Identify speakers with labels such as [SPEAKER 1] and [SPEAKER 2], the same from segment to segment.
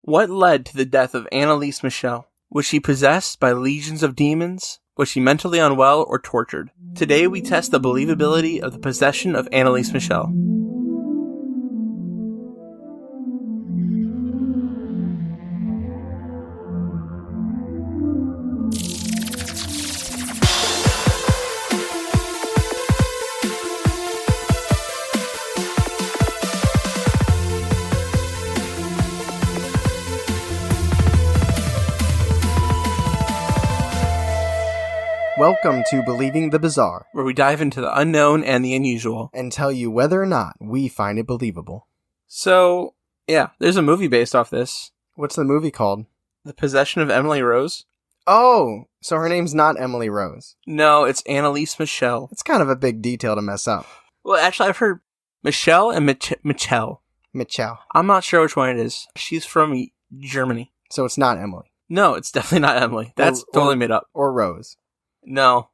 [SPEAKER 1] What led to the death of Anneliese Michel? Was she possessed by legions of demons? Was she mentally unwell or tortured? Today we test the believability of the possession of Anneliese Michel.
[SPEAKER 2] Welcome to Believing the Bizarre,
[SPEAKER 1] where we dive into the unknown and the unusual
[SPEAKER 2] and tell you whether or not we find it believable.
[SPEAKER 1] So, yeah, there's a movie based off this.
[SPEAKER 2] What's the movie called?
[SPEAKER 1] The Possession of Emily Rose.
[SPEAKER 2] Oh, so her name's not Emily Rose.
[SPEAKER 1] No, it's Anneliese Michel.
[SPEAKER 2] It's kind of a big detail to mess up.
[SPEAKER 1] Well, actually, I've heard Michelle and Michel.
[SPEAKER 2] Michel.
[SPEAKER 1] I'm not sure which one it is. She's from Germany.
[SPEAKER 2] So it's not Emily.
[SPEAKER 1] No, it's definitely not Emily. That's totally made up.
[SPEAKER 2] Or Rose.
[SPEAKER 1] No,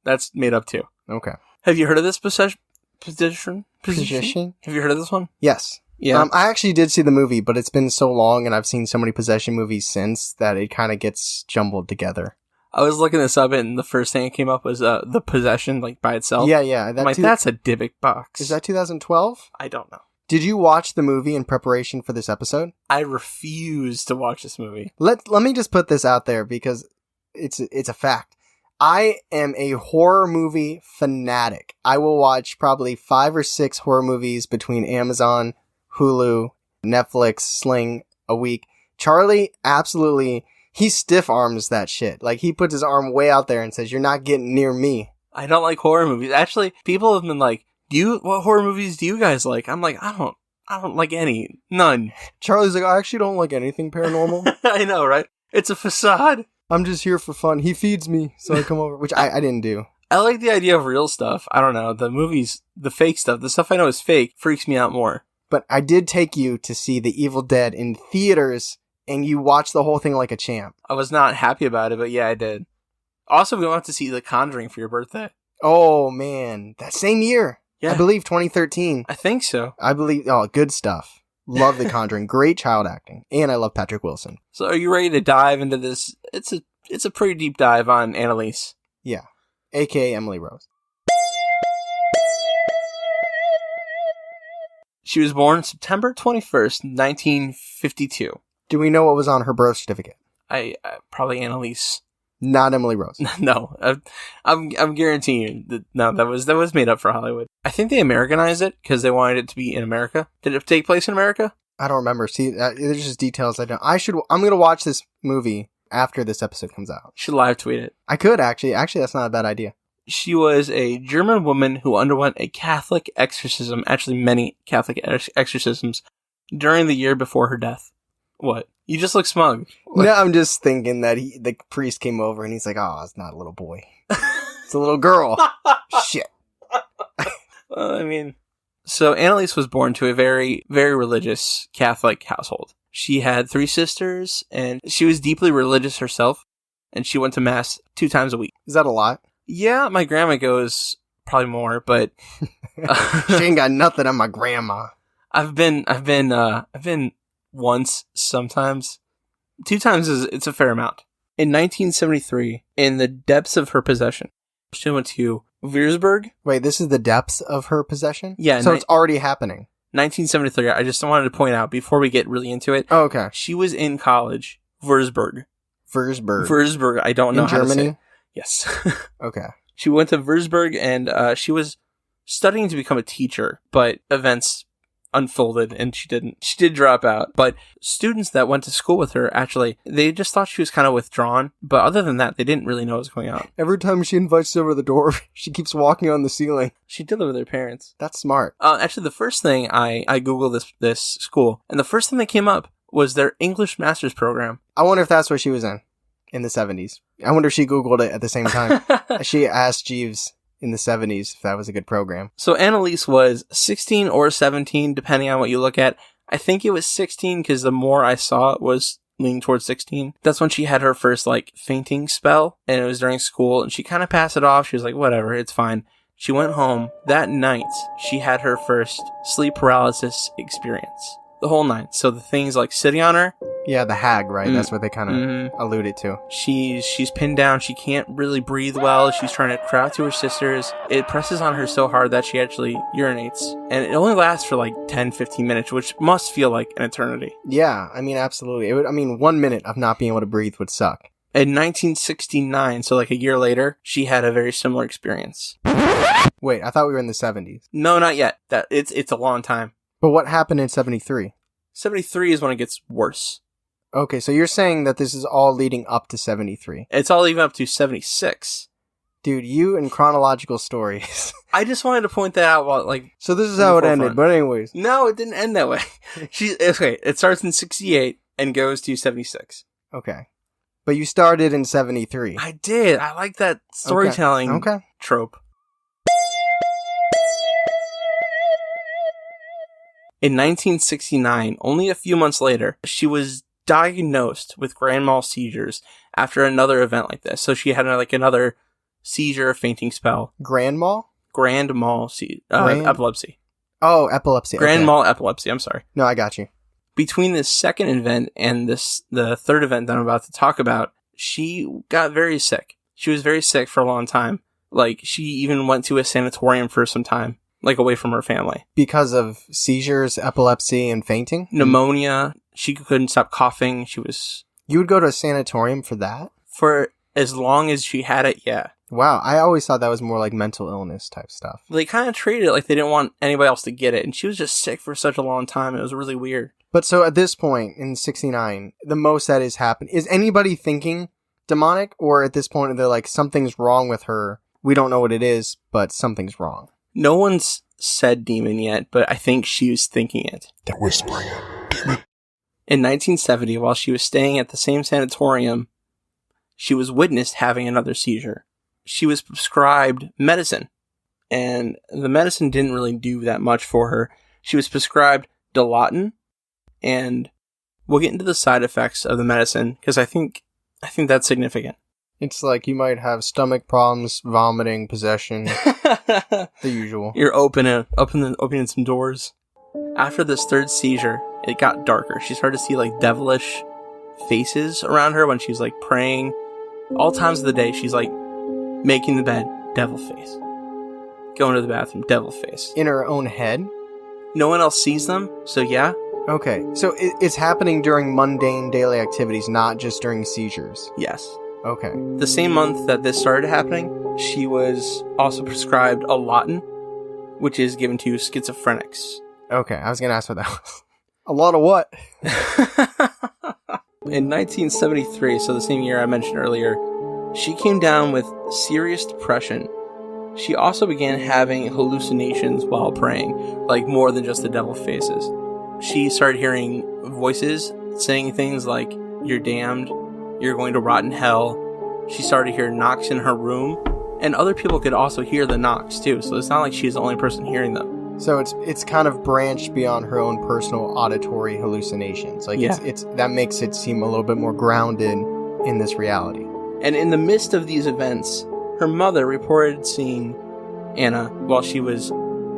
[SPEAKER 1] that's made up too.
[SPEAKER 2] Okay.
[SPEAKER 1] Have you heard of this position? Have you heard of this one?
[SPEAKER 2] Yes.
[SPEAKER 1] Yeah.
[SPEAKER 2] I actually did see the movie, but it's been so long and I've seen so many possession movies since that it kind of gets jumbled together.
[SPEAKER 1] I was looking this up and the first thing that came up was The Possession, like by itself.
[SPEAKER 2] Yeah.
[SPEAKER 1] I'm like, that's a Dybbuk box.
[SPEAKER 2] Is that 2012?
[SPEAKER 1] I don't know.
[SPEAKER 2] Did you watch the movie in preparation for this episode?
[SPEAKER 1] I refuse to watch this movie.
[SPEAKER 2] Let me just put this out there because it's a fact. I am a horror movie fanatic. I will watch probably 5 or 6 horror movies between Amazon, Hulu, Netflix, Sling a week. Charlie absolutely, he stiff arms that shit. Like he puts his arm way out there and says, "You're not getting near me."
[SPEAKER 1] I don't like horror movies. Actually, people have been like, what horror movies do you guys like? I'm like, I don't like any. None.
[SPEAKER 2] Charlie's like, I actually don't like anything paranormal.
[SPEAKER 1] I know, right? It's a facade.
[SPEAKER 2] I'm just here for fun. He feeds me, so I come over, which I didn't do.
[SPEAKER 1] I like the idea of real stuff. I don't know. The movies, the fake stuff, the stuff I know is fake, freaks me out more.
[SPEAKER 2] But I did take you to see The Evil Dead in theaters, and you watched the whole thing like a champ.
[SPEAKER 1] I was not happy about it, but yeah, I did. Also, we went to see The Conjuring for your birthday.
[SPEAKER 2] Oh, man. That same year.
[SPEAKER 1] Yeah.
[SPEAKER 2] I believe 2013.
[SPEAKER 1] I think so.
[SPEAKER 2] I believe, good stuff. Love The Conjuring. Great child acting. And I love Patrick Wilson.
[SPEAKER 1] So are you ready to dive into this? It's a pretty deep dive on Anneliese.
[SPEAKER 2] Yeah. A.k.a. Emily Rose.
[SPEAKER 1] She was born September 21st, 1952.
[SPEAKER 2] Do we know what was on her birth certificate?
[SPEAKER 1] I probably Anneliese.
[SPEAKER 2] Not Emily Rose.
[SPEAKER 1] No, I'm guaranteeing you that was made up for Hollywood. I think they Americanized it because they wanted it to be in America. Did it take place in America?
[SPEAKER 2] I don't remember. See, there's just details I don't. I'm gonna watch this movie after this episode comes out.
[SPEAKER 1] Should live tweet it.
[SPEAKER 2] I could actually. Actually, that's not a bad idea.
[SPEAKER 1] She was a German woman who underwent a Catholic exorcism, actually many Catholic exorcisms, during the year before her death. What? You just look smug.
[SPEAKER 2] No, I'm just thinking that the priest came over and he's like, "Oh, it's not a little boy. It's a little girl." Shit.
[SPEAKER 1] Well, I mean, so Anneliese was born to a very, very religious Catholic household. She had 3 sisters, and she was deeply religious herself, and she went to mass 2 times a week.
[SPEAKER 2] Is that a lot?
[SPEAKER 1] Yeah, my grandma goes probably more, but
[SPEAKER 2] she ain't got nothing on my grandma.
[SPEAKER 1] I've been once, sometimes. 2 times it's a fair amount. In 1973, in the depths of her possession, she went to Würzburg.
[SPEAKER 2] Wait, this is the depths of her possession?
[SPEAKER 1] Yeah.
[SPEAKER 2] So it's already happening. 1973.
[SPEAKER 1] I just wanted to point out before we get really into it.
[SPEAKER 2] Oh, okay.
[SPEAKER 1] She was in college. Würzburg. I don't know
[SPEAKER 2] in
[SPEAKER 1] how
[SPEAKER 2] Germany?
[SPEAKER 1] to say it. Yes.
[SPEAKER 2] Okay.
[SPEAKER 1] She went to Würzburg and she was studying to become a teacher, but events unfolded and she did drop out. But students that went to school with her, actually, they just thought she was kind of withdrawn. But other than that, they didn't really know what was going on.
[SPEAKER 2] Every time she invites you over the door, she keeps walking on the ceiling.
[SPEAKER 1] She did live with her parents.
[SPEAKER 2] That's smart.
[SPEAKER 1] Actually, the first thing I Googled this school, and the first thing that came up was their English master's program.
[SPEAKER 2] I wonder if that's what she was in the 70s. I wonder if she Googled it at the same time. She asked Jeeves in the 70s if that was a good program.
[SPEAKER 1] So Anneliese was 16 or 17, depending on what you look at. I think it was 16 because the more I saw it was leaning towards 16. That's when she had her first fainting spell, and it was during school, and she kind of passed it off. She was like, whatever, it's fine. She went home. That night, she had her first sleep paralysis experience. The whole nine. So the things like sitting on her.
[SPEAKER 2] Yeah, the hag, right? That's what they kind of alluded to.
[SPEAKER 1] She's pinned down. She can't really breathe well. She's trying to cry out to her sisters. It presses on her so hard that she actually urinates. And it only lasts for like 10, 15 minutes, which must feel like an eternity.
[SPEAKER 2] Yeah, I mean, absolutely. 1 minute of not being able to breathe would suck.
[SPEAKER 1] In 1969, so like a year later, she had a very similar experience.
[SPEAKER 2] Wait, I thought we were in the 70s.
[SPEAKER 1] No, not yet. It's a long time.
[SPEAKER 2] But what happened in 73?
[SPEAKER 1] 73 is when it gets worse.
[SPEAKER 2] Okay, so you're saying that this is all leading up to 73.
[SPEAKER 1] It's all even up to 76.
[SPEAKER 2] Dude, you and chronological stories.
[SPEAKER 1] I just wanted to point that out while, like...
[SPEAKER 2] So this is how it ended, but anyways.
[SPEAKER 1] No, it didn't end that way. Okay, it starts in 68 and goes to 76.
[SPEAKER 2] Okay. But you started in 73.
[SPEAKER 1] I did. I like that storytelling trope. In 1969, only a few months later, she was diagnosed with grand mal seizures after another event like this. So she had another seizure, fainting spell.
[SPEAKER 2] Grand mal?
[SPEAKER 1] Grand mal epilepsy.
[SPEAKER 2] Oh, epilepsy.
[SPEAKER 1] Grand mal epilepsy. I'm sorry.
[SPEAKER 2] No, I got you.
[SPEAKER 1] Between this second event and the third event that I'm about to talk about, she got very sick. She was very sick for a long time. Like, she even went to a sanatorium for some time, like away from her family.
[SPEAKER 2] Because of seizures, epilepsy, and fainting?
[SPEAKER 1] Pneumonia. She couldn't stop coughing.
[SPEAKER 2] You would go to a sanatorium for that?
[SPEAKER 1] For as long as she had it, yeah.
[SPEAKER 2] Wow, I always thought that was more like mental illness type stuff.
[SPEAKER 1] They kind of treated it like they didn't want anybody else to get it, and she was just sick for such a long time. It was really weird.
[SPEAKER 2] But so at this point, in 69, the most that has happened, is anybody thinking demonic? Or at this point, they're like, something's wrong with her. We don't know what it is, but something's wrong.
[SPEAKER 1] No one's said demon yet, but I think she was thinking it.
[SPEAKER 3] They're whispering it. Demon.
[SPEAKER 1] In 1970, while she was staying at the same sanatorium, she was witnessed having another seizure. She was prescribed medicine, and the medicine didn't really do that much for her. She was prescribed Dilaudid, and we'll get into the side effects of the medicine, because I think that's significant.
[SPEAKER 2] It's like you might have stomach problems, vomiting, possession, the usual.
[SPEAKER 1] You're opening some doors. After this third seizure, it got darker. She started to see like devilish faces around her when she's like praying. All times of the day, she's like making the bed, devil face. Going to the bathroom, devil face.
[SPEAKER 2] In her own head?
[SPEAKER 1] No one else sees them, so yeah.
[SPEAKER 2] Okay, so it's happening during mundane daily activities, not just during seizures.
[SPEAKER 1] Yes.
[SPEAKER 2] Okay.
[SPEAKER 1] The same month that this started happening, she was also prescribed Dilaudid, which is given to schizophrenics.
[SPEAKER 2] Okay, I was going to ask what that was. A lot of what?
[SPEAKER 1] In 1973, so the same year I mentioned earlier, she came down with serious depression. She also began having hallucinations while praying, like more than just the devil faces. She started hearing voices saying things like, "You're damned, you're going to rot in hell." She started hearing knocks in her room, and other people could also hear the knocks too, so it's not like she's the only person hearing them.
[SPEAKER 2] So it's kind of branched beyond her own personal auditory hallucinations. Like it's that makes it seem a little bit more grounded in this reality.
[SPEAKER 1] And in the midst of these events, her mother reported seeing Anna while she was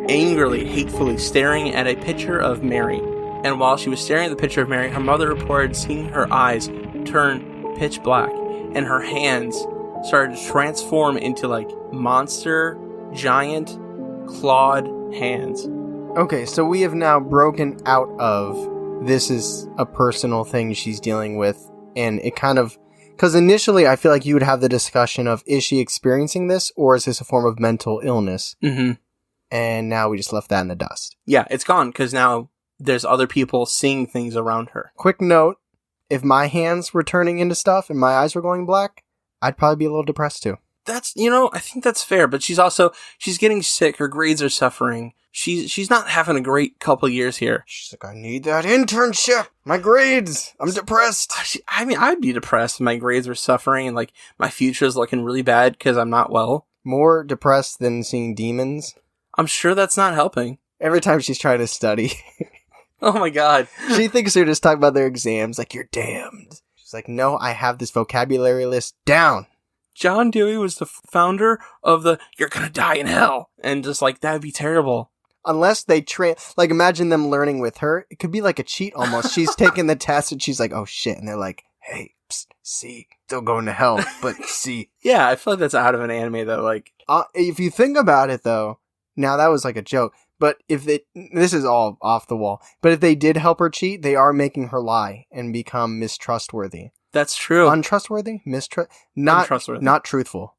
[SPEAKER 1] angrily, hatefully staring at a picture of Mary. And while she was staring at the picture of Mary, her mother reported seeing her eyes turn pitch black, and her hands started to transform into like monster, giant, clawed hands.
[SPEAKER 2] Okay, so we have now broken out of this is a personal thing she's dealing with, and it kind of, because initially I feel like you would have the discussion of, is she experiencing this, or is this a form of mental illness?
[SPEAKER 1] Mm-hmm.
[SPEAKER 2] And now we just left that in the dust.
[SPEAKER 1] Yeah, it's gone, because now there's other people seeing things around her.
[SPEAKER 2] Quick note, if my hands were turning into stuff and my eyes were going black, I'd probably be a little depressed too.
[SPEAKER 1] That's, I think that's fair, but she's getting sick, her grades are suffering. She's not having a great couple years here.
[SPEAKER 2] She's like, I need that internship, my grades, I'm depressed.
[SPEAKER 1] I'd be depressed if my grades were suffering and like my future's looking really bad because I'm not well.
[SPEAKER 2] More depressed than seeing demons?
[SPEAKER 1] I'm sure that's not helping.
[SPEAKER 2] Every time she's trying to study.
[SPEAKER 1] Oh my god.
[SPEAKER 2] She thinks they're just talking about their exams, like, you're damned. She's like, no, I have this vocabulary list down.
[SPEAKER 1] John Dewey was the founder of the "you're gonna die in hell," and just like, that'd be terrible.
[SPEAKER 2] unless they train, like imagine them learning with her. It could be like a cheat almost. She's taking the test and she's like, oh shit. And they're like, hey, psst, see, still going to hell, but see.
[SPEAKER 1] Yeah, I feel like that's out of an anime that like...
[SPEAKER 2] If you think about it though, now that was like a joke, but this is all off the wall, but if they did help her cheat, they are making her lie and become mistrustworthy.
[SPEAKER 1] That's true.
[SPEAKER 2] Untrustworthy?
[SPEAKER 1] Untrustworthy.
[SPEAKER 2] Not truthful.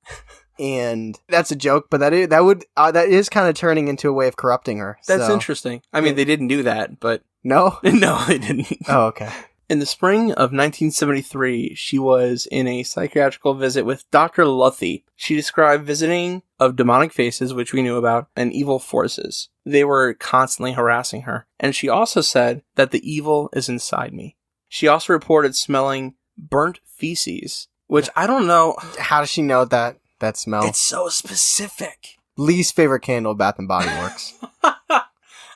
[SPEAKER 2] And that's a joke, but that is kind of turning into a way of corrupting her.
[SPEAKER 1] That's interesting. I mean, they didn't do that, but...
[SPEAKER 2] No?
[SPEAKER 1] No, they didn't.
[SPEAKER 2] Oh, okay.
[SPEAKER 1] In the spring of 1973, she was in a psychiatrical visit with Dr. Luthi. She described visiting of demonic faces, which we knew about, and evil forces. They were constantly harassing her. And she also said that the evil is inside me. She also reported smelling burnt feces, which I don't know.
[SPEAKER 2] How does she know that smell?
[SPEAKER 1] It's so specific.
[SPEAKER 2] Least favorite candle, Bath and Body Works.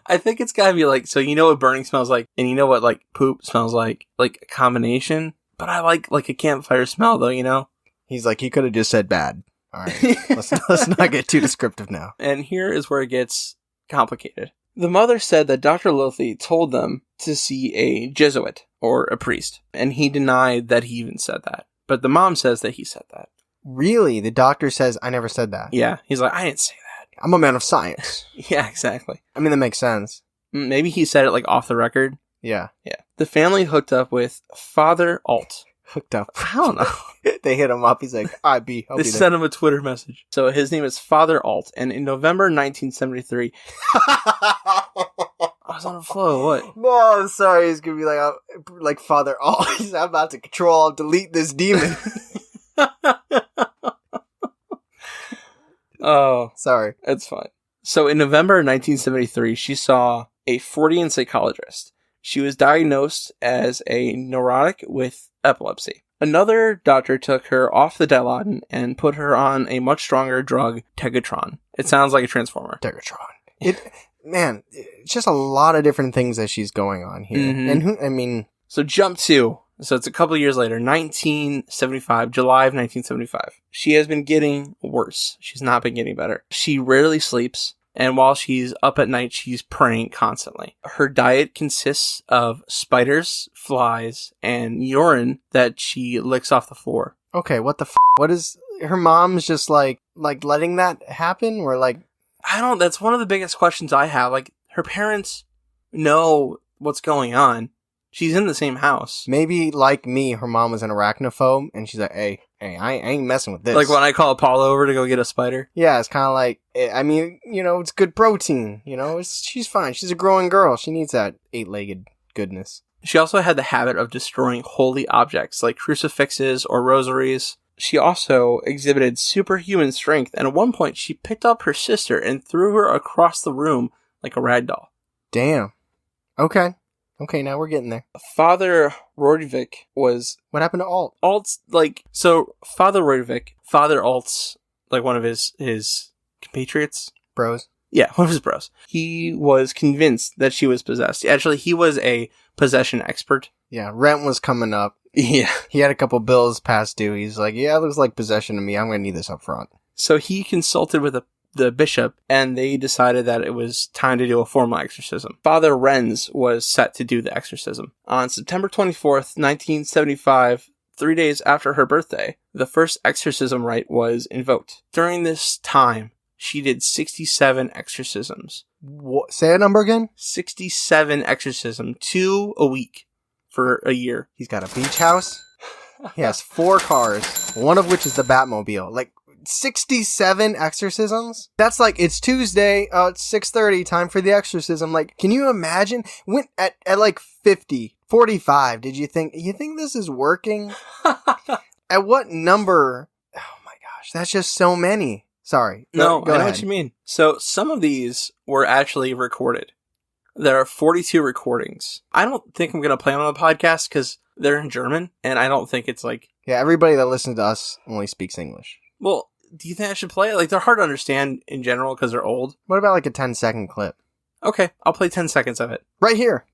[SPEAKER 1] I think it's gotta be like, so you know what burning smells like, and you know what like poop smells like a combination. But I like a campfire smell though, you know?
[SPEAKER 2] He's like, he could have just said bad. All right, let's not get too descriptive now.
[SPEAKER 1] And here is where it gets complicated. The mother said that Dr. Luthi told them to see a Jesuit or a priest, and he denied that he even said that. But the mom says that he said that.
[SPEAKER 2] Really? The doctor says, I never said that.
[SPEAKER 1] Yeah, he's like, I didn't say that.
[SPEAKER 2] I'm a man of science.
[SPEAKER 1] Yeah, exactly.
[SPEAKER 2] I mean, that makes sense.
[SPEAKER 1] Maybe he said it like off the record.
[SPEAKER 2] Yeah.
[SPEAKER 1] Yeah. The family hooked up with Father Alt.
[SPEAKER 2] Hooked up. I don't know. They hit him up. He's like,
[SPEAKER 1] They sent him a Twitter message. So his name is Father Alt. And in November 1973... I was on a flow. What?
[SPEAKER 2] No, I'm sorry. He's going to be like Father Alt. He's about to control, delete this demon.
[SPEAKER 1] Oh.
[SPEAKER 2] Sorry.
[SPEAKER 1] It's fine. So in November 1973, she saw a Freudian psychologist. She was diagnosed as a neurotic with epilepsy. Another doctor took her off the Dilaudid and put her on a much stronger drug, Tegatron. It sounds like a transformer.
[SPEAKER 2] Tegatron. Man, it's just a lot of different things that she's going on here. Mm-hmm. And
[SPEAKER 1] So jump to... So it's a couple of years later, 1975, July of 1975. She has been getting worse. She's not been getting better. She rarely sleeps, and while she's up at night, she's praying constantly. Her diet consists of spiders, flies, and urine that she licks off the floor.
[SPEAKER 2] Okay, what the What is... Her mom's just like letting that happen? Or like...
[SPEAKER 1] That's one of the biggest questions I have. Like, her parents know what's going on. She's in the same house.
[SPEAKER 2] Maybe, like me, her mom was an arachnophobe, and she's like, hey, I ain't messing with this.
[SPEAKER 1] Like when I call Paula over to go get a spider?
[SPEAKER 2] Yeah, it's kind of like, I mean, it's good protein, she's fine. She's a growing girl. She needs that 8-legged goodness.
[SPEAKER 1] She also had the habit of destroying holy objects, like crucifixes or rosaries. She also exhibited superhuman strength, and at one point, she picked up her sister and threw her across the room like a rag doll.
[SPEAKER 2] Damn. Okay, now we're getting there.
[SPEAKER 1] Father Rodvik was...
[SPEAKER 2] What happened to Alt?
[SPEAKER 1] Alt's, Father Rodvik, Father Alt's, one of his compatriots.
[SPEAKER 2] Bros?
[SPEAKER 1] Yeah, one of his bros. He was convinced that she was possessed. Actually, he was a possession expert.
[SPEAKER 2] Yeah, rent was coming up.
[SPEAKER 1] Yeah.
[SPEAKER 2] He had a couple bills past due. He's like, yeah, it looks like possession to me. I'm going to need this up front.
[SPEAKER 1] So he consulted with the bishop, and they decided that it was time to do a formal exorcism. Father Renz was set to do the exorcism. On September 24th, 1975, 3 days after her birthday, the first exorcism rite was invoked. During this time, she did 67 exorcisms.
[SPEAKER 2] What? Say a number again?
[SPEAKER 1] 67 exorcisms, 2 a week for a year.
[SPEAKER 2] He's got a beach house. He has 4 cars, one of which is the Batmobile. 67 exorcisms? That's it's Tuesday, it's 6:30, time for the exorcism. Can you imagine? When at 50, 45, did you think this is working? At what number? Oh my gosh, that's just so many. Sorry.
[SPEAKER 1] Go
[SPEAKER 2] ahead.
[SPEAKER 1] I know what you mean. So some of these were actually recorded. There are 42 recordings. I don't think I'm going to play them on the podcast because they're in German, and I don't think it's
[SPEAKER 2] Yeah, everybody that listens to us only speaks English.
[SPEAKER 1] Well, do you think I should play it? They're hard to understand in general because they're old.
[SPEAKER 2] What about a 10-second clip?
[SPEAKER 1] Okay, I'll play 10 seconds of it.
[SPEAKER 2] Right here.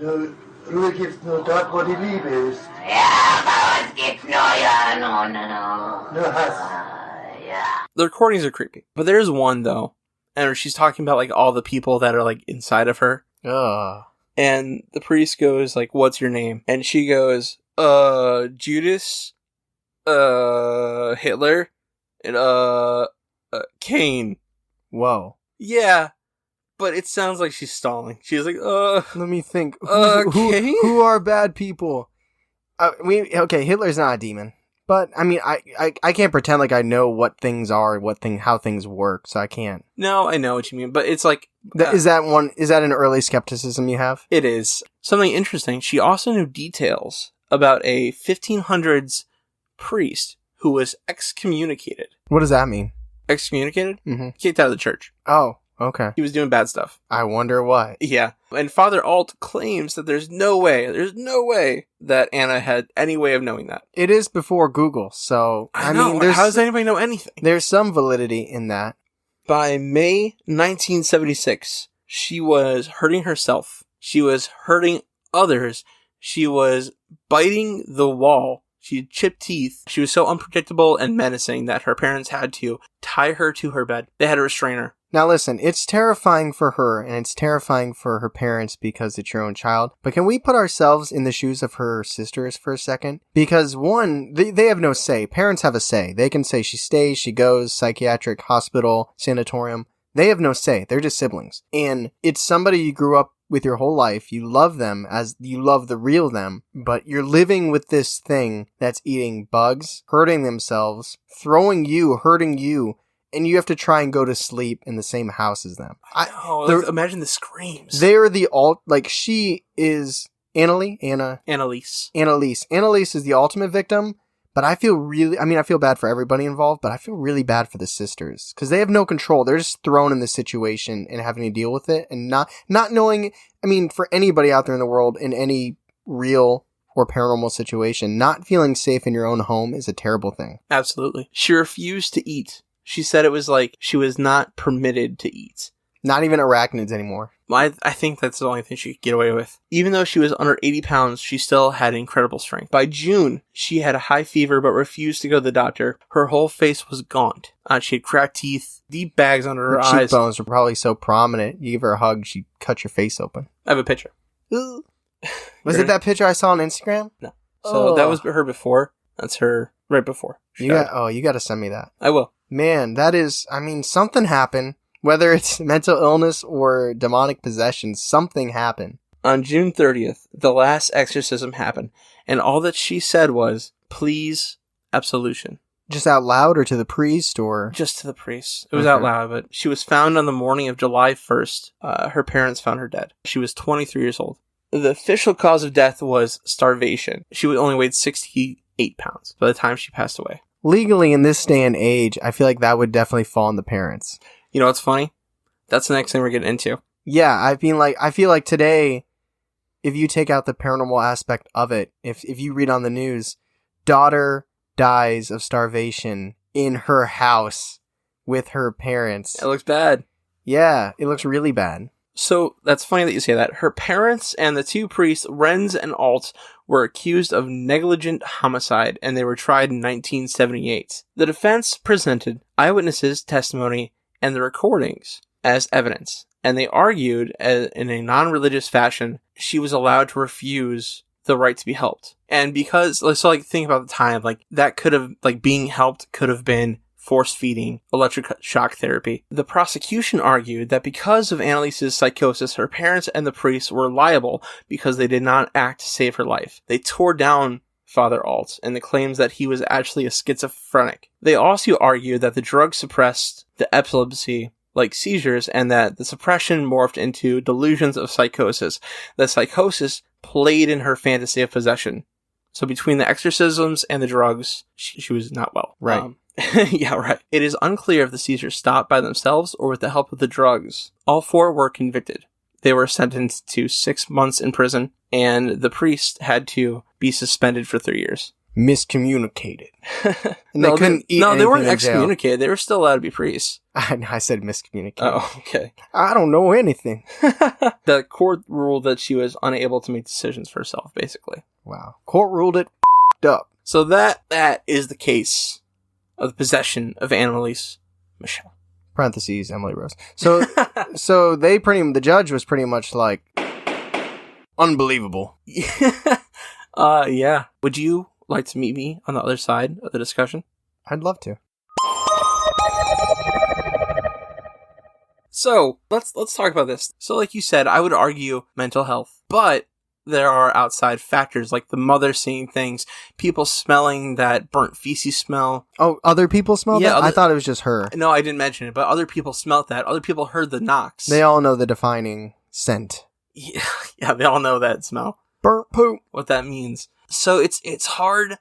[SPEAKER 4] Ruhe gibt's nur dort, wo die Liebe ist.
[SPEAKER 5] Ja, aber es gibt's nur, ja, no.
[SPEAKER 4] Nur Hass.
[SPEAKER 5] Ja.
[SPEAKER 1] The recordings are creepy. But there's one, though, and she's talking about, like, all the people that are, like, inside of her.
[SPEAKER 2] Ugh.
[SPEAKER 1] And the priest goes, like, what's your name? And she goes, Judas, Hitler, and, Cain.
[SPEAKER 2] Whoa.
[SPEAKER 1] Yeah. But it sounds like she's stalling. She's like,
[SPEAKER 2] Let me think.
[SPEAKER 1] Cain?
[SPEAKER 2] Who are bad people? Okay, Hitler's not a demon. But, I mean, I can't pretend like I know what things are, how things work, so I can't.
[SPEAKER 1] No, I know what you mean, but it's like...
[SPEAKER 2] Is that an early skepticism you have?
[SPEAKER 1] It is. Something interesting, she also knew details about a 1500s priest who was excommunicated.
[SPEAKER 2] What does that mean?
[SPEAKER 1] Excommunicated?
[SPEAKER 2] Mm-hmm.
[SPEAKER 1] Kicked out of the church.
[SPEAKER 2] Oh, okay.
[SPEAKER 1] He was doing bad stuff.
[SPEAKER 2] I wonder what.
[SPEAKER 1] Yeah. And Father Alt claims that there's no way that Anna had any way of knowing that.
[SPEAKER 2] It is before Google, so...
[SPEAKER 1] I mean, how does anybody know anything?
[SPEAKER 2] There's some validity in that.
[SPEAKER 1] By May 1976, she was hurting herself. She was hurting others. She was biting the wall. She had chipped teeth. She was so unpredictable and menacing that her parents had to tie her to her bed. They had to restrain her.
[SPEAKER 2] Now listen, it's terrifying for her, and it's terrifying for her parents because it's your own child. But can we put ourselves in the shoes of her sisters for a second? Because one, they have no say. Parents have a say. They can say she stays, she goes, psychiatric, hospital, sanatorium. They have no say. They're just siblings. And it's somebody you grew up with your whole life. You love them as you love the real them, but you're living with this thing that's eating bugs, hurting themselves, hurting you, and you have to try and go to sleep in the same house as them.
[SPEAKER 1] Imagine the screams.
[SPEAKER 2] They're the she is Anneliese. Anneliese is the ultimate victim, but I feel bad for everybody involved, but I feel really bad for the sisters because they have no control. They're just thrown in this situation and having to deal with it and not knowing, for anybody out there in the world in any real or paranormal situation, not feeling safe in your own home is a terrible thing.
[SPEAKER 1] Absolutely. She refused to eat. She said it was like she was not permitted to eat.
[SPEAKER 2] Not even arachnids anymore.
[SPEAKER 1] I think that's the only thing she could get away with. Even though she was under 80 pounds, she still had incredible strength. By June, she had a high fever but refused to go to the doctor. Her whole face was gaunt. She had cracked teeth, deep bags under her eyes.
[SPEAKER 2] Cheekbones were probably so prominent. You give her a hug, she'd cut your face open.
[SPEAKER 1] I have a picture.
[SPEAKER 2] Was it that picture I saw on Instagram?
[SPEAKER 1] No. So that was her before. That's her right before.
[SPEAKER 2] You got to send me that.
[SPEAKER 1] I will.
[SPEAKER 2] Man, that is, something happened. Whether it's mental illness or demonic possession, something happened.
[SPEAKER 1] On June 30th, the last exorcism happened, and all that she said was, please, absolution.
[SPEAKER 2] Just out loud or to the priest or?
[SPEAKER 1] Just to the priest. It was out loud, but she was found on the morning of July 1st. Her parents found her dead. She was 23 years old. The official cause of death was starvation. She only weighed 68 pounds by the time she passed away.
[SPEAKER 2] Legally, in this day and age, I feel like that would definitely fall on the parents.
[SPEAKER 1] You know what's funny? That's the next thing we're getting into.
[SPEAKER 2] Yeah, I feel like today, if you take out the paranormal aspect of it, if you read on the news, daughter dies of starvation in her house with her parents.
[SPEAKER 1] It looks bad.
[SPEAKER 2] Yeah, it looks really bad.
[SPEAKER 1] So, that's funny that you say that. Her parents and the two priests, Renz and Alt, were accused of negligent homicide, and they were tried in 1978. The defense presented eyewitnesses' testimony and the recordings as evidence, and they argued in a non-religious fashion she was allowed to refuse the right to be helped. And because, think about the time, that could have, being helped could have been force-feeding electric shock therapy. The prosecution argued that because of Anneliese's psychosis, her parents and the priests were liable because they did not act to save her life. They tore down Father Alt and the claims that he was actually a schizophrenic. They also argued that the drug suppressed the epilepsy like seizures and that the suppression morphed into delusions of psychosis. The psychosis played in her fantasy of possession. So between the exorcisms and the drugs, she was not well.
[SPEAKER 2] Right.
[SPEAKER 1] Yeah, right. It is unclear if the seizures stopped by themselves or with the help of the drugs. All four were convicted. They were sentenced to 6 months in prison, and the priest had to be suspended for 3 years.
[SPEAKER 2] Miscommunicated. And
[SPEAKER 1] they
[SPEAKER 2] couldn't eat
[SPEAKER 1] No, they weren't
[SPEAKER 2] anything in jail.
[SPEAKER 1] excommunicated. They were still allowed to be priests.
[SPEAKER 2] I said miscommunicated.
[SPEAKER 1] Oh, okay.
[SPEAKER 2] I don't know anything.
[SPEAKER 1] The court ruled that she was unable to make decisions for herself, basically.
[SPEAKER 2] Wow. Court ruled it up.
[SPEAKER 1] So that is the case of the possession of Anneliese Michel.
[SPEAKER 2] Parentheses, Emily Rose. So, the judge was pretty much like, unbelievable.
[SPEAKER 1] Yeah. Would you like to meet me on the other side of the discussion?
[SPEAKER 2] I'd love to.
[SPEAKER 1] So, let's talk about this. So, like you said, I would argue mental health, but there are outside factors, like the mother seeing things, people smelling that burnt feces smell.
[SPEAKER 2] Oh, other people smelled that? I thought it was just her.
[SPEAKER 1] No, I didn't mention it, but other people smelled that. Other people heard the knocks.
[SPEAKER 2] They all know the defining scent.
[SPEAKER 1] Yeah, they all know that smell.
[SPEAKER 2] Burnt poop.
[SPEAKER 1] What that means. So it's hard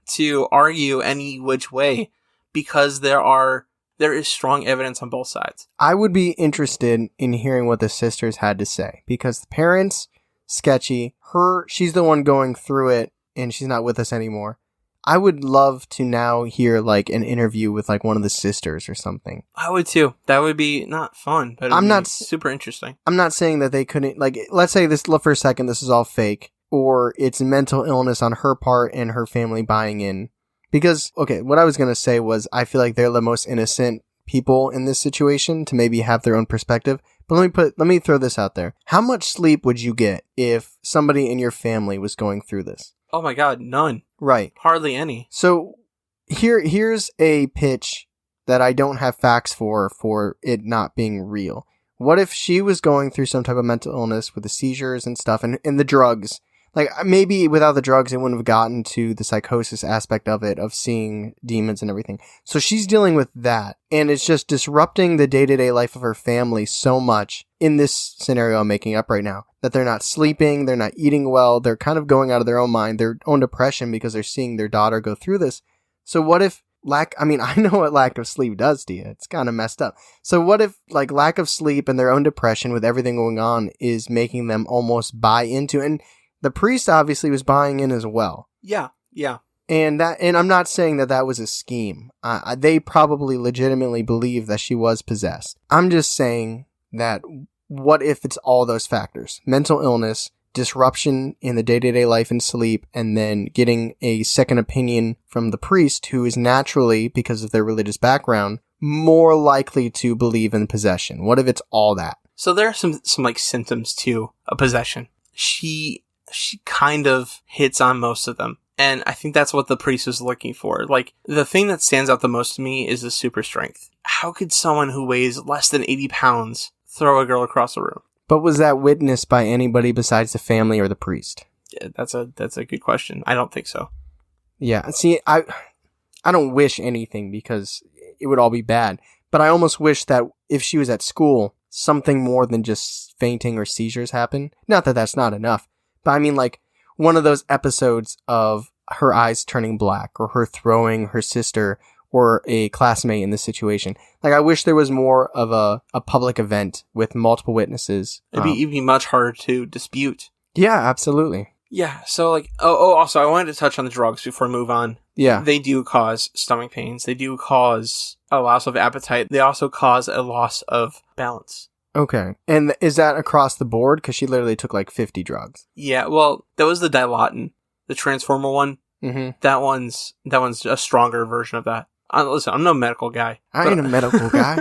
[SPEAKER 1] to argue any which way because there is strong evidence on both sides.
[SPEAKER 2] I would be interested in hearing what the sisters had to say because the parents, sketchy. She's the one going through it and she's not with us anymore. I would love to now hear like an interview with like one of the sisters or something.
[SPEAKER 1] I would too. That would be not fun, but I'm not super interesting.
[SPEAKER 2] I'm not saying that they couldn't, like, let's say this for a second, this is all fake or it's mental illness on her part and her family buying in. Because, okay, what I was going to say was I feel like they're the most innocent people in this situation to maybe have their own perspective. But let me throw this out there. How much sleep would you get if somebody in your family was going through this?
[SPEAKER 1] Oh my God, none.
[SPEAKER 2] Right.
[SPEAKER 1] Hardly any.
[SPEAKER 2] So here's a pitch that I don't have facts for it not being real. What if she was going through some type of mental illness with the seizures and stuff and the drugs? Like, maybe without the drugs, it wouldn't have gotten to the psychosis aspect of it, of seeing demons and everything. So she's dealing with that, and it's just disrupting the day-to-day life of her family so much in this scenario I'm making up right now, that they're not sleeping, they're not eating well, they're kind of going out of their own mind, their own depression because they're seeing their daughter go through this. So what if I know what lack of sleep does to you. It's kind of messed up. So what if like lack of sleep and their own depression with everything going on is making them almost buy into, and the priest obviously was buying in as well.
[SPEAKER 1] Yeah.
[SPEAKER 2] And I'm not saying that was a scheme. They probably legitimately believe that she was possessed. I'm just saying that what if it's all those factors? Mental illness, disruption in the day-to-day life and sleep, and then getting a second opinion from the priest who is naturally, because of their religious background, more likely to believe in possession. What if it's all that?
[SPEAKER 1] So there are some like symptoms to a possession. She kind of hits on most of them. And I think that's what the priest was looking for. Like, the thing that stands out the most to me is the super strength. How could someone who weighs less than 80 pounds throw a girl across the room?
[SPEAKER 2] But was that witnessed by anybody besides the family or the priest?
[SPEAKER 1] Yeah, that's a good question. I don't think so.
[SPEAKER 2] Yeah. See, I don't wish anything because it would all be bad. But I almost wish that if she was at school, something more than just fainting or seizures happened. Not that that's not enough. But I mean, like, one of those episodes of her eyes turning black or her throwing her sister or a classmate in this situation. Like, I wish there was more of a public event with multiple witnesses.
[SPEAKER 1] It'd be much harder to dispute.
[SPEAKER 2] Yeah, absolutely.
[SPEAKER 1] Yeah, so, like, also, I wanted to touch on the drugs before I move on.
[SPEAKER 2] Yeah.
[SPEAKER 1] They do cause stomach pains. They do cause a loss of appetite. They also cause a loss of balance.
[SPEAKER 2] Okay. And is that across the board? Because she literally took like 50 drugs.
[SPEAKER 1] Yeah, well, that was the Dilaudid, the Transformer one.
[SPEAKER 2] Mm-hmm.
[SPEAKER 1] That one's a stronger version of that. Listen, I'm no medical guy.
[SPEAKER 2] I ain't a medical guy.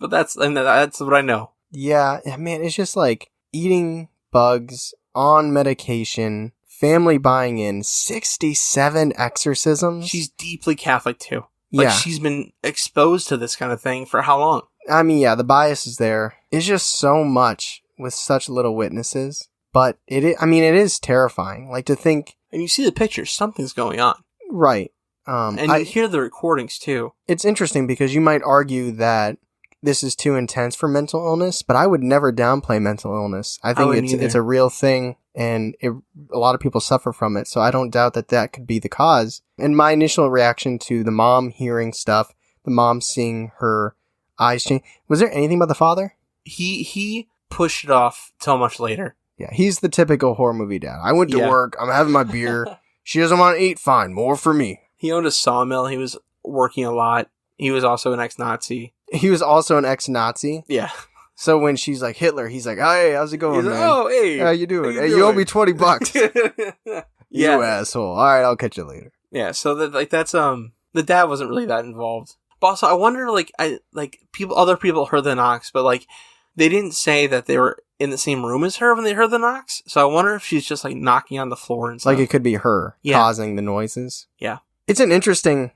[SPEAKER 1] But that's what I know.
[SPEAKER 2] Yeah, man, it's just like eating bugs on medication, family buying in, 67 exorcisms.
[SPEAKER 1] She's deeply Catholic too. Like,
[SPEAKER 2] yeah.
[SPEAKER 1] She's been exposed to this kind of thing for how long?
[SPEAKER 2] I mean, yeah, the bias is there. It's just so much with such little witnesses. But it is terrifying. Like, to think...
[SPEAKER 1] And you see the pictures, something's going on.
[SPEAKER 2] Right.
[SPEAKER 1] And you hear the recordings, too.
[SPEAKER 2] It's interesting because you might argue that this is too intense for mental illness, but I would never downplay mental illness. I think it's a real thing, and a lot of people suffer from it, so I don't doubt that could be the cause. And my initial reaction to the mom hearing stuff, the mom seeing her eyes change, was there anything about the father?
[SPEAKER 1] He pushed it off till much later.
[SPEAKER 2] Yeah, he's the typical horror movie dad. I went to work, I'm having my beer, she doesn't want to eat, fine, more for me. He
[SPEAKER 1] owned a sawmill, he was working a lot, he was also an ex-Nazi.
[SPEAKER 2] He was also an ex-Nazi?
[SPEAKER 1] Yeah.
[SPEAKER 2] So when she's like Hitler, he's like, hey, how's it going, man?
[SPEAKER 1] Oh, hey.
[SPEAKER 2] How you doing? Hey, you owe me $20. You asshole. All right, I'll catch you later.
[SPEAKER 1] Yeah, so that's the dad wasn't really that involved. But also, I wonder, other people heard the knocks, but, like, they didn't say that they were in the same room as her when they heard the knocks. So I wonder if she's just, like, knocking on the floor and stuff.
[SPEAKER 2] Like, it could be her causing the noises.
[SPEAKER 1] Yeah.
[SPEAKER 2] It's an interesting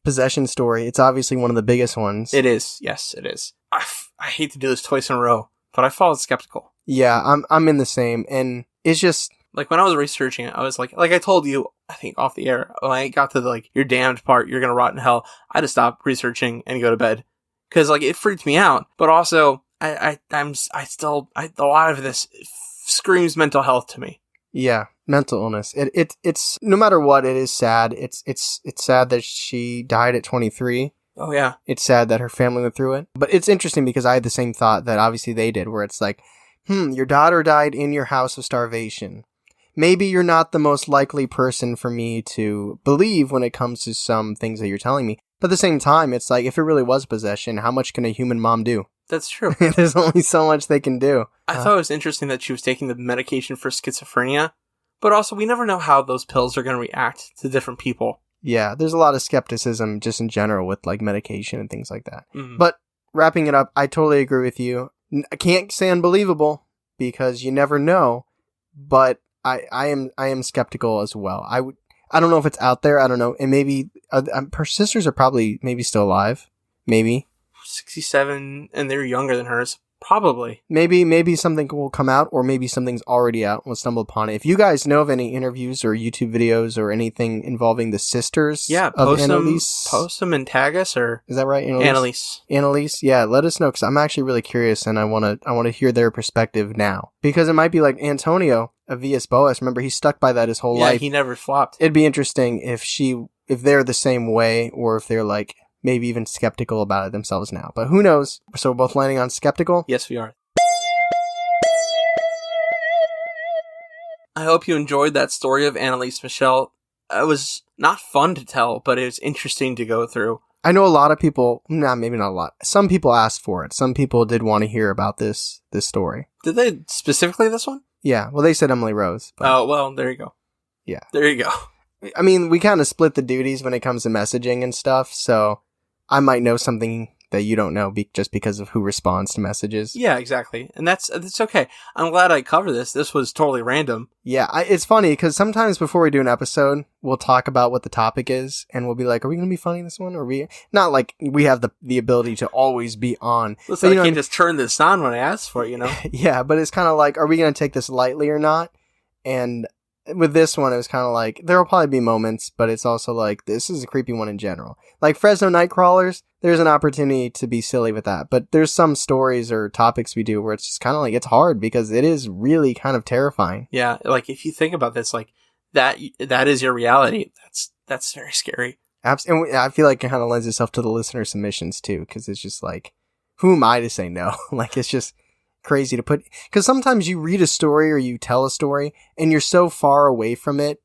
[SPEAKER 2] possession story. It's obviously one of the biggest ones.
[SPEAKER 1] It is. Yes, it is. I hate to do this twice in a row, but I followed skeptical.
[SPEAKER 2] Yeah, I'm in the same, and it's just...
[SPEAKER 1] Like, when I was researching it, I was like I told you, I think, off the air, when I got to the, like, you're damned part, you're gonna rot in hell, I had to stop researching and go to bed. Because, like, it freaked me out. But also, a lot of this screams mental health to me.
[SPEAKER 2] Yeah, mental illness. It's no matter what, it is sad. It's sad that she died at 23.
[SPEAKER 1] Oh, yeah.
[SPEAKER 2] It's sad that her family went through it. But it's interesting because I had the same thought that obviously they did, where it's like, your daughter died in your house of starvation. Maybe you're not the most likely person for me to believe when it comes to some things that you're telling me. But at the same time, it's like, if it really was possession, how much can a human mom do?
[SPEAKER 1] That's true.
[SPEAKER 2] There's only so much they can do.
[SPEAKER 1] I thought it was interesting that she was taking the medication for schizophrenia, but also we never know how those pills are going to react to different people.
[SPEAKER 2] Yeah, there's a lot of skepticism just in general with, like, medication and things like that.
[SPEAKER 1] Mm-hmm.
[SPEAKER 2] But wrapping it up, I totally agree with you. I can't say unbelievable because you never know, but I am skeptical as well. I don't know if it's out there. I don't know. And maybe her sisters are probably maybe still alive. Maybe
[SPEAKER 1] 67, and they're younger than hers. Probably.
[SPEAKER 2] Maybe something will come out, or maybe something's already out. We'll stumble upon it. If you guys know of any interviews or YouTube videos or anything involving the sisters,
[SPEAKER 1] post them and tag us. Or
[SPEAKER 2] is that right, Anneliese? Yeah, let us know because I'm actually really curious and I want to hear their perspective now, because it might be like Antonio of Villas Boas. Remember, he's stuck by that his whole life.
[SPEAKER 1] Yeah, he never flopped.
[SPEAKER 2] It'd be interesting if they're the same way, or if they're like maybe even skeptical about it themselves now. But who knows? So we're both landing on skeptical?
[SPEAKER 1] Yes, we are. I hope you enjoyed that story of Anneliese Michel. It was not fun to tell, but it was interesting to go through.
[SPEAKER 2] I know a lot of people, maybe not a lot. Some people asked for it. Some people did want to hear about this story.
[SPEAKER 1] Did they specifically this one?
[SPEAKER 2] Yeah. Well, they said Emily Rose. But...
[SPEAKER 1] Oh, well, there you go.
[SPEAKER 2] Yeah.
[SPEAKER 1] There you go.
[SPEAKER 2] I mean, we kind of split the duties when it comes to messaging and stuff, so I might know something that you don't know just because of who responds to messages.
[SPEAKER 1] Yeah, exactly. And that's okay. I'm glad I covered this. This was totally random.
[SPEAKER 2] Yeah, it's funny because sometimes before we do an episode, we'll talk about what the topic is, and we'll be like, are we going to be funny this one? Or we not like we have the ability to always be on.
[SPEAKER 1] Listen, I can't just turn this on when I ask for it, you know?
[SPEAKER 2] Yeah, but it's kind of like, are we going to take this lightly or not? And with this one, it was kind of like, there will probably be moments, but it's also like, this is a creepy one in general. Like Fresno Nightcrawlers, there's an opportunity to be silly with that. But there's some stories or topics we do where it's just kind of like, it's hard because it is really kind of terrifying.
[SPEAKER 1] Yeah, like if you think about this, like that is your reality. That's very scary.
[SPEAKER 2] Absolutely. And I feel like it kind of lends itself to the listener submissions too, because it's just like, who am I to say no? Like, it's just crazy to put, because sometimes you read a story or you tell a story and you're so far away from it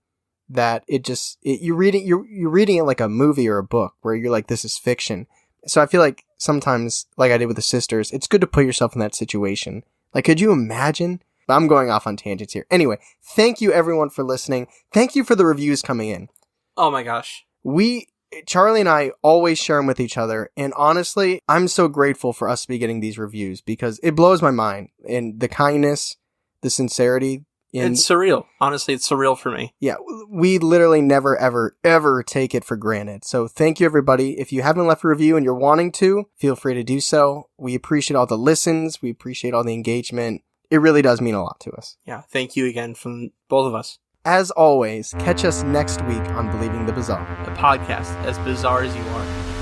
[SPEAKER 2] that you're reading it like a movie or a book where you're like, this is fiction. So I feel like sometimes, like I did with the sisters, it's good to put yourself in that situation. Like, could you imagine? I'm going off on tangents here. Anyway, thank you everyone for listening. Thank you for the reviews coming in.
[SPEAKER 1] Oh my gosh.
[SPEAKER 2] Charlie and I always share them with each other, and honestly, I'm so grateful for us to be getting these reviews because it blows my mind. And the kindness, the sincerity.
[SPEAKER 1] It's surreal. Honestly, it's surreal for me.
[SPEAKER 2] Yeah, we literally never, ever, ever take it for granted. So thank you, everybody. If you haven't left a review and you're wanting to, feel free to do so. We appreciate all the listens. We appreciate all the engagement. It really does mean a lot to us.
[SPEAKER 1] Yeah, thank you again from both of us.
[SPEAKER 2] As always, catch us next week on Believing the Bizarre,
[SPEAKER 1] a podcast as bizarre as you are.